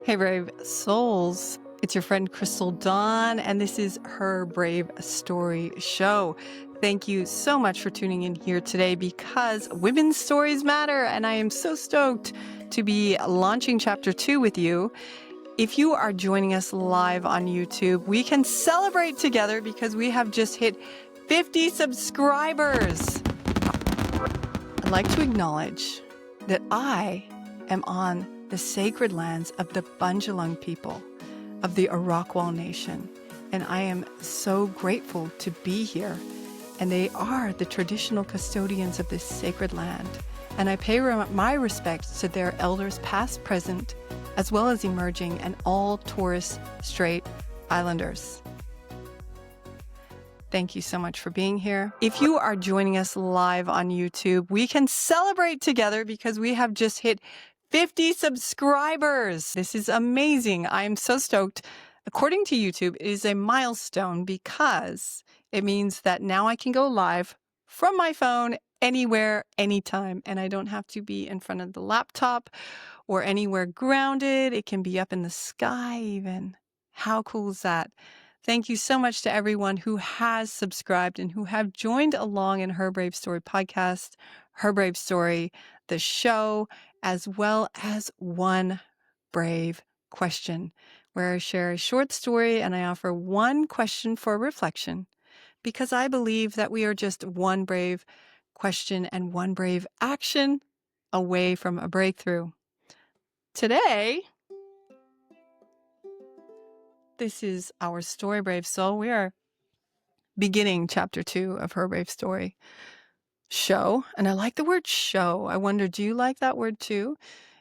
Hey, brave souls. It's your friend Chrystal Dawn, and this is Her Brave Story Show. Thank you so much for tuning in here today because women's stories matter, and I am so stoked to be launching chapter 2 with you. If you are joining us live on YouTube, we can celebrate together because we have just hit 50 subscribers. I'd like to acknowledge that I am on the sacred lands of the Bundjalung people of the Arakwal Nation, and I am so grateful to be here. And they are the traditional custodians of this sacred land, and I pay my respects to their elders past, present, as well as emerging, and all Torres Strait Islanders. Thank you so much for being here. If you are joining us live on YouTube, we can celebrate together because we have just hit 50 subscribers. This is amazing. I am so stoked. According to YouTube, it is a milestone because it means that now I can go live from my phone anywhere, anytime, and I don't have to be in front of the laptop or anywhere grounded. It can be up in the sky even. How cool is that? Thank you so much to everyone who has subscribed and who have joined along in Her Brave Story podcast, Her Brave Story, the show, as well as One Brave Question, where I share a short story and I offer one question for reflection, because I believe that we are just one brave question and one brave action away from a breakthrough. Today, this is our story, Brave Soul. We are beginning chapter 2 of Her Brave Story show. And I like the word show. I wonder, do you like that word too?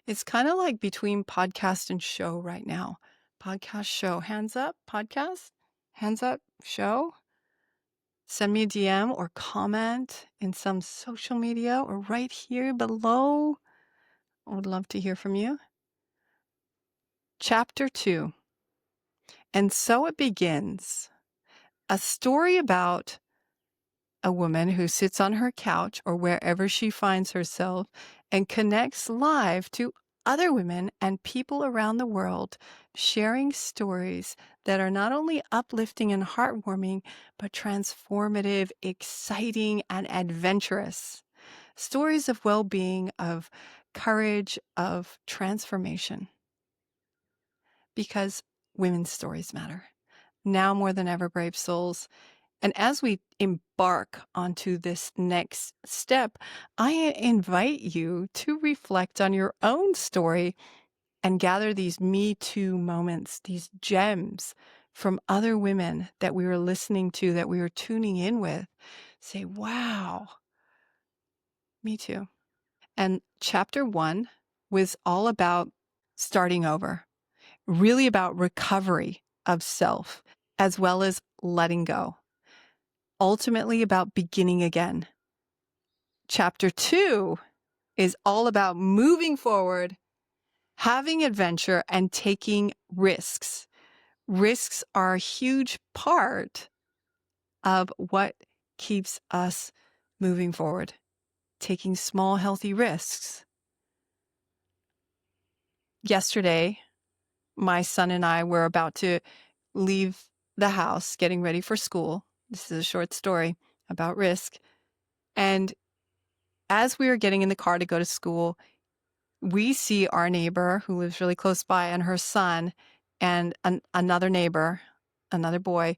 It's kind of like between podcast and show right now. Podcast, show. Hands up, podcast. Hands up, show. Send me a DM or comment in some social media or right here below. I would love to hear from you. Chapter 2. And so it begins. A story about a woman who sits on her couch or wherever she finds herself and connects live to other women and people around the world, sharing stories that are not only uplifting and heartwarming, but transformative, exciting, and adventurous. Stories of well-being, of courage, of transformation. Because women's stories matter. Now more than ever, brave souls. And as we embark onto this next step, I invite you to reflect on your own story and gather these Me Too moments, these gems from other women that we were listening to, that we were tuning in with. Say, wow, me too. And chapter 1 was all about starting over, really about recovery of self, as well as letting go. Ultimately about beginning again. Chapter 2 is all about moving forward, having adventure, and taking risks. Risks are a huge part of what keeps us moving forward. Taking small, healthy risks. Yesterday, my son and I were about to leave the house, getting ready for school. This is a short story about risk. And as we were getting in the car to go to school, we see our neighbor who lives really close by and her son and another neighbor, another boy,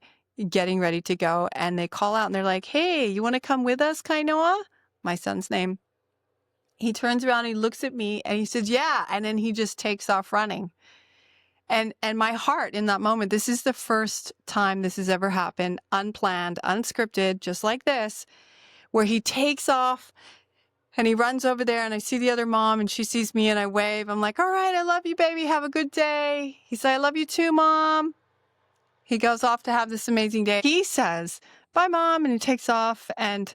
getting ready to go. And they call out and they're like, "Hey, you want to come with us, Kainoa?" My son's name. He turns around and he looks at me and he says, "Yeah." And then he just takes off running. And my heart in that moment, this is the first time this has ever happened, unplanned, unscripted, just like this, where he takes off and he runs over there and I see the other mom and she sees me and I wave. I'm like, "All right, I love you, baby. Have a good day." He said, "I love you too, Mom." He goes off to have this amazing day. He says, "Bye, Mom." And he takes off. And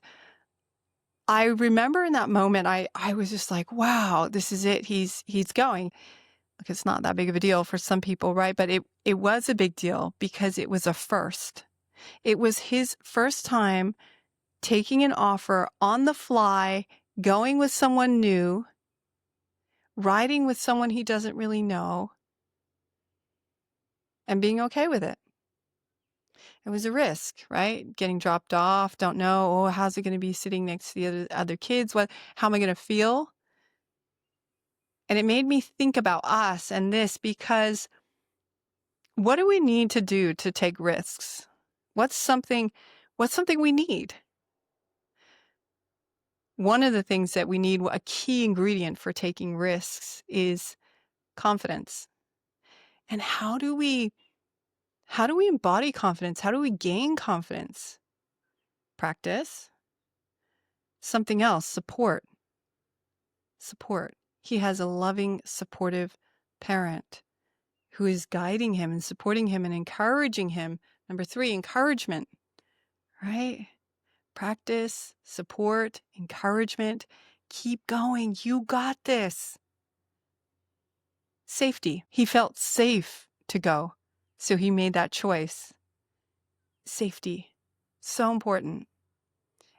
I remember in that moment, I was just like, wow, this is it. He's going. Like, it's not that big of a deal for some people, right? But it was a big deal because it was a first. It was his first time taking an offer on the fly, going with someone new, riding with someone he doesn't really know, and being okay with it. It was a risk, right? Getting dropped off, don't know, oh, how's it going to be sitting next to the other kids? How am I going to feel? And it made me think about us and this, because what do we need to do to take risks? What's something we need? One of the things that we need, a key ingredient for taking risks, is confidence. And how do we embody confidence? How do we gain confidence? Practice. Something else, support. Support. He has a loving, supportive parent who is guiding him and supporting him and encouraging him. Number 3, encouragement, right? Practice, support, encouragement. Keep going. You got this. Safety. He felt safe to go, so he made that choice. Safety. So important.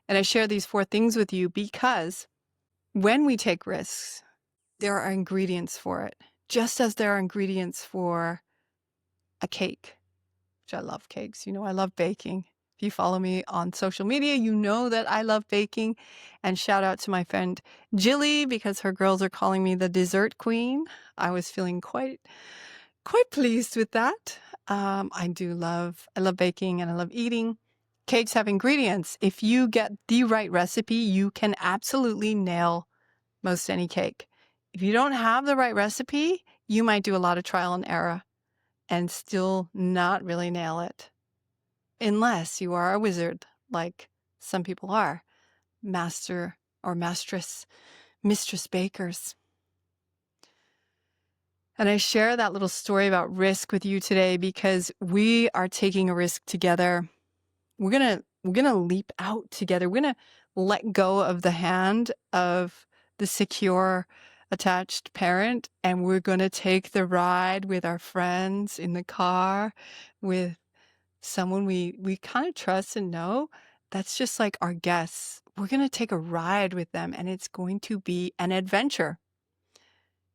And I share these 4 things with you because when we take risks, there are ingredients for it, just as there are ingredients for a cake, which I love cakes. You know, I love baking. If you follow me on social media, you know that I love baking. And shout out to my friend Jilly, because her girls are calling me the dessert queen. I was feeling quite pleased with that. I love baking and I love eating. Cakes have ingredients. If you get the right recipe, you can absolutely nail most any cake. If you don't have the right recipe, you might do a lot of trial and error and still not really nail it. Unless you are a wizard, like some people are, master or mistress bakers. And I share that little story about risk with you today because we are taking a risk together. We're gonna leap out together. We're gonna let go of the hand of the secure, attached parent, and we're gonna take the ride with our friends in the car, with someone we kind of trust and know. That's just like our guests. We're gonna take a ride with them, and it's going to be an adventure.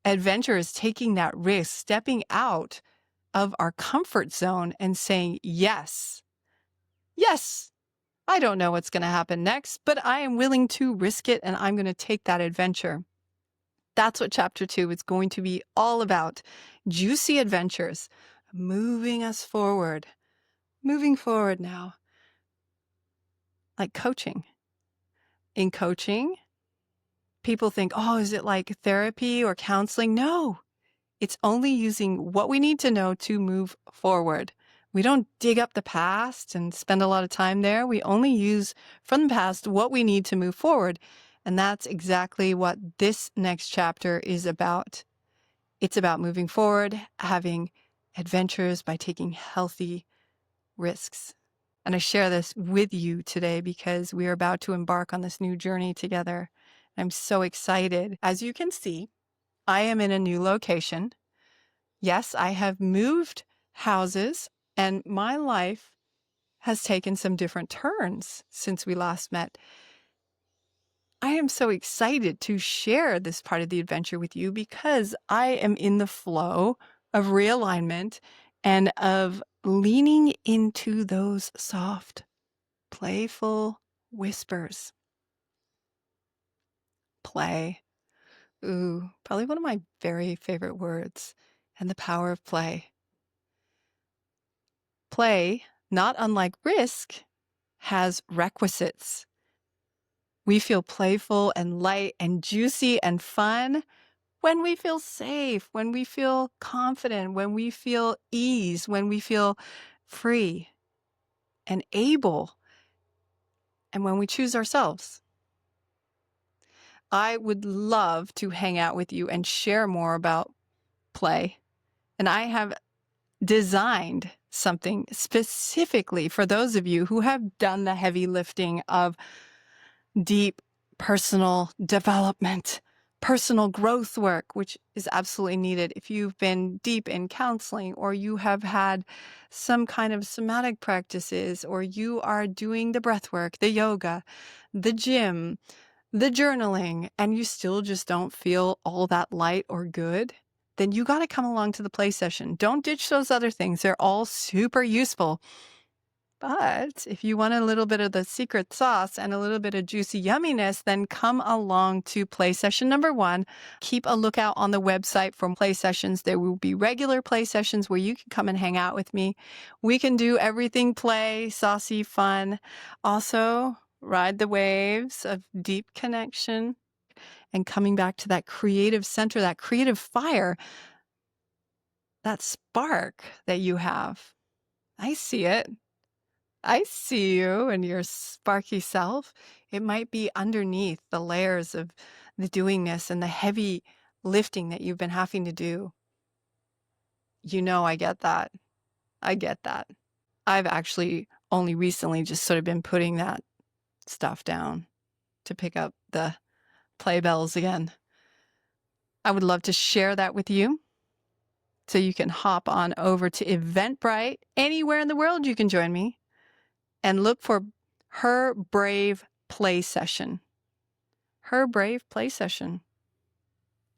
Adventure is taking that risk, stepping out of our comfort zone and saying, yes, yes, I don't know what's going to happen next, but I am willing to risk it and I'm going to take that adventure. That's what chapter 2 is going to be all about. Juicy adventures, moving us forward, moving forward now. Like coaching. In coaching, people think, oh, is it like therapy or counseling? No, it's only using what we need to know to move forward. We don't dig up the past and spend a lot of time there. We only use from the past what we need to move forward. And that's exactly what this next chapter is about. It's about moving forward, having adventures by taking healthy risks. And I share this with you today because we are about to embark on this new journey together. I'm so excited. As you can see, I am in a new location. Yes, I have moved houses, and my life has taken some different turns since we last met. I am so excited to share this part of the adventure with you because I am in the flow of realignment and of leaning into those soft, playful whispers. Play. Ooh, probably one of my very favorite words, and the power of play. Play, not unlike risk, has requisites. We feel playful and light and juicy and fun when we feel safe, when we feel confident, when we feel ease, when we feel free and able, and when we choose ourselves. I would love to hang out with you and share more about play. And I have designed something specifically for those of you who have done the heavy lifting of deep personal development, personal growth work, which is absolutely needed. If you've been deep in counseling, or you have had some kind of somatic practices, or you are doing the breath work, the yoga, the gym, the journaling, and you still just don't feel all that light or good, then you got to come along to the play session. Don't ditch those other things. They're all super useful. But if you want a little bit of the secret sauce and a little bit of juicy yumminess, then come along to play session number 1. Keep a lookout on the website for play sessions. There will be regular play sessions where you can come and hang out with me. We can do everything play, saucy, fun. Also, ride the waves of deep connection and coming back to that creative center, that creative fire, that spark that you have. I see it. I see you and your sparky self. It might be underneath the layers of the doingness and the heavy lifting that you've been having to do. I get that. I get that. I've actually only recently just sort of been putting that stuff down to pick up the play bells again. I would love to share that with you. So you can hop on over to Eventbrite. Anywhere in the world you can join me. And look for Her Brave Play Session. Her Brave Play Session.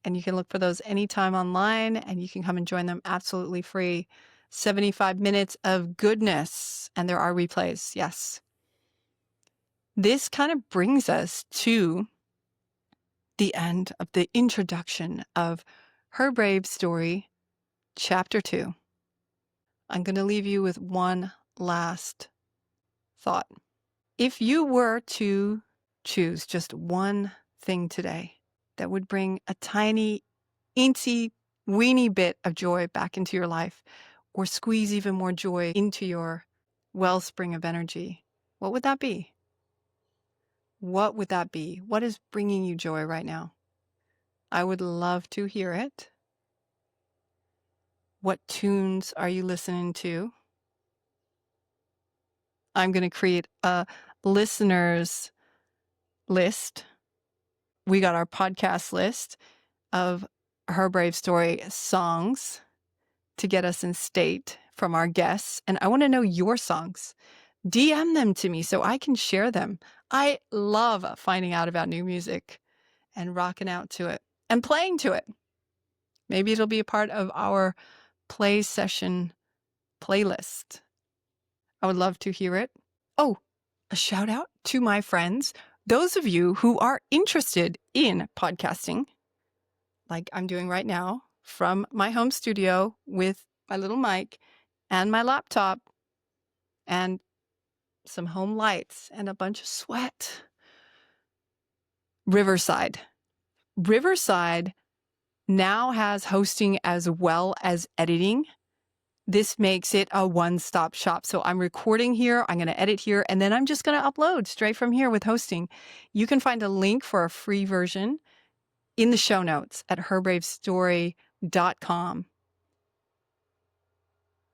And you can look for those anytime online, and you can come and join them absolutely free. 75 minutes of goodness. And there are replays, yes. This kind of brings us to the end of the introduction of Her Brave Story, Chapter 2. I'm going to leave you with one last thought. If you were to choose just one thing today that would bring a tiny, incy, weeny bit of joy back into your life, or squeeze even more joy into your wellspring of energy, what would that be? What would that be? What is bringing you joy right now? I would love to hear it. What tunes are you listening to? I'm going to create a listeners list. We got our podcast list of Her Brave Story songs to get us in state from our guests. And I want to know your songs. DM them to me so I can share them. I love finding out about new music and rocking out to it and playing to it. Maybe it'll be a part of our play session playlist. I would love to hear it. Oh, a shout out to my friends. Those of you who are interested in podcasting, like I'm doing right now, from my home studio with my little mic and my laptop and some home lights and a bunch of sweat. Riverside. Riverside now has hosting as well as editing. This makes it a one-stop shop. So I'm recording here, I'm going to edit here, and then I'm just going to upload straight from here with hosting. You can find a link for a free version in the show notes at herbravestory.com.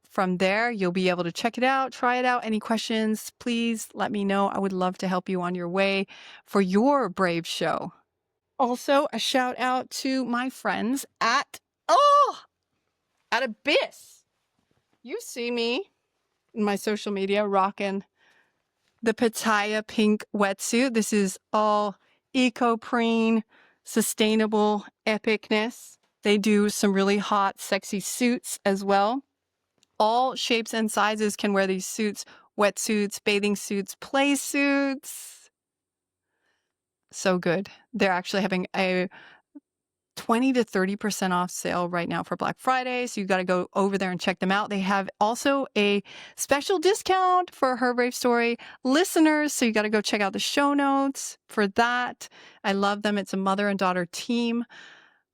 From there, you'll be able to check it out, try it out. Any questions, please let me know. I would love to help you on your way for your Brave show. Also, a shout out to my friends at Abyss. You see me in my social media rocking the Pitaya pink wetsuit. This is all eco-preen, sustainable epicness. They do some really hot, sexy suits as well. All shapes and sizes can wear these suits, wetsuits, bathing suits, play suits. So good. They're actually having a 20 to 30% off sale right now for Black Friday. So you got to go over there and check them out. They have also a special discount for Her Brave Story listeners. So you got to go check out the show notes for that. I love them. It's a mother and daughter team.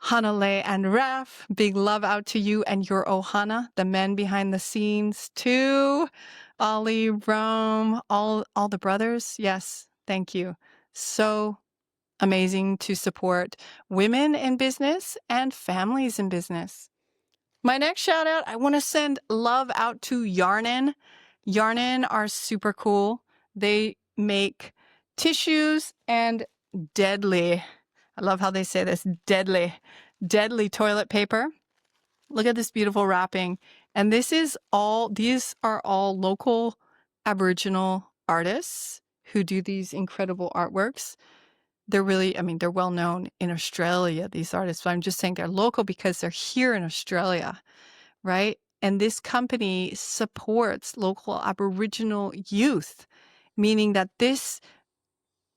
Hanale and Raf, big love out to you and your Ohana, the men behind the scenes too. Ollie, Rome, all the brothers. Yes, thank you. So amazing to support women in business and families in business. My next shout out, I want to send love out to Yarnin. Yarnin are super cool. They make tissues and deadly, I love how they say this, deadly toilet paper. Look at this beautiful wrapping. And these are all local Aboriginal artists who do these incredible artworks. they're really, I mean, they're well known in Australia, these artists, but I'm just saying they're local because they're here in Australia, right? And this company supports local Aboriginal youth, meaning that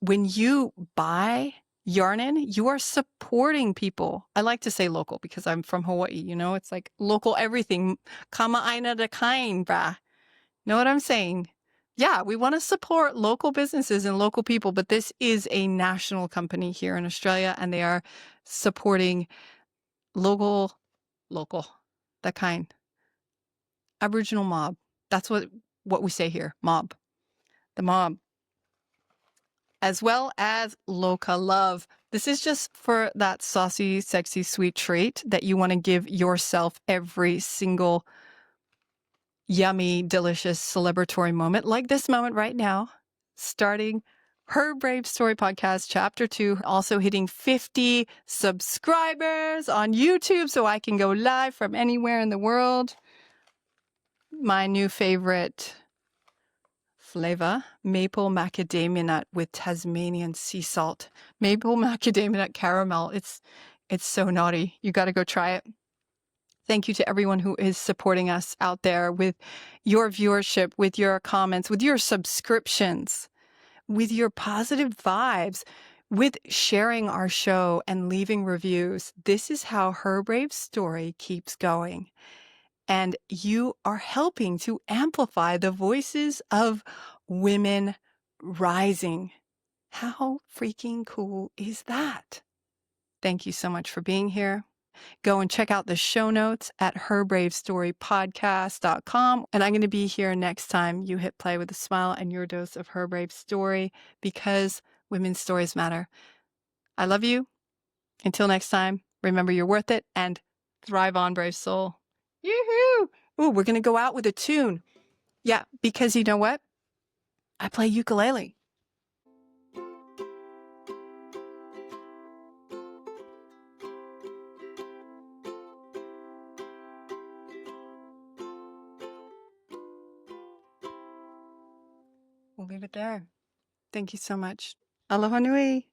when you buy Yarnin, you are supporting people. I like to say local because I'm from Hawaii, it's like local everything. Kama aina de kain, brah. Know what I'm saying? Yeah, we want to support local businesses and local people, but this is a national company here in Australia, and they are supporting local, that kind, Aboriginal mob. That's what we say here, mob, the mob, as well as Loca Love. This is just for that saucy, sexy, sweet treat that you want to give yourself every single yummy, delicious celebratory moment, like this moment right now, starting Her Brave Story Podcast, Chapter 2, also hitting 50 subscribers on YouTube so I can go live from anywhere in the world. My new favorite flavor, maple macadamia nut with Tasmanian sea salt. Maple macadamia nut caramel. It's so naughty. You got to go try it. Thank you to everyone who is supporting us out there with your viewership, with your comments, with your subscriptions, with your positive vibes, with sharing our show and leaving reviews. This is how Her Brave Story keeps going. And you are helping to amplify the voices of women rising. How freaking cool is that? Thank you so much for being here. Go and check out the show notes at herbravestorypodcast.com. And I'm going to be here next time you hit play with a smile and your dose of Her Brave Story, because women's stories matter. I love you. Until next time, remember you're worth it and thrive on, brave soul. Yoo-hoo! Ooh, we're going to go out with a tune. Yeah, because you know what? I play ukulele. We'll leave it there. Thank you so much. Aloha nui.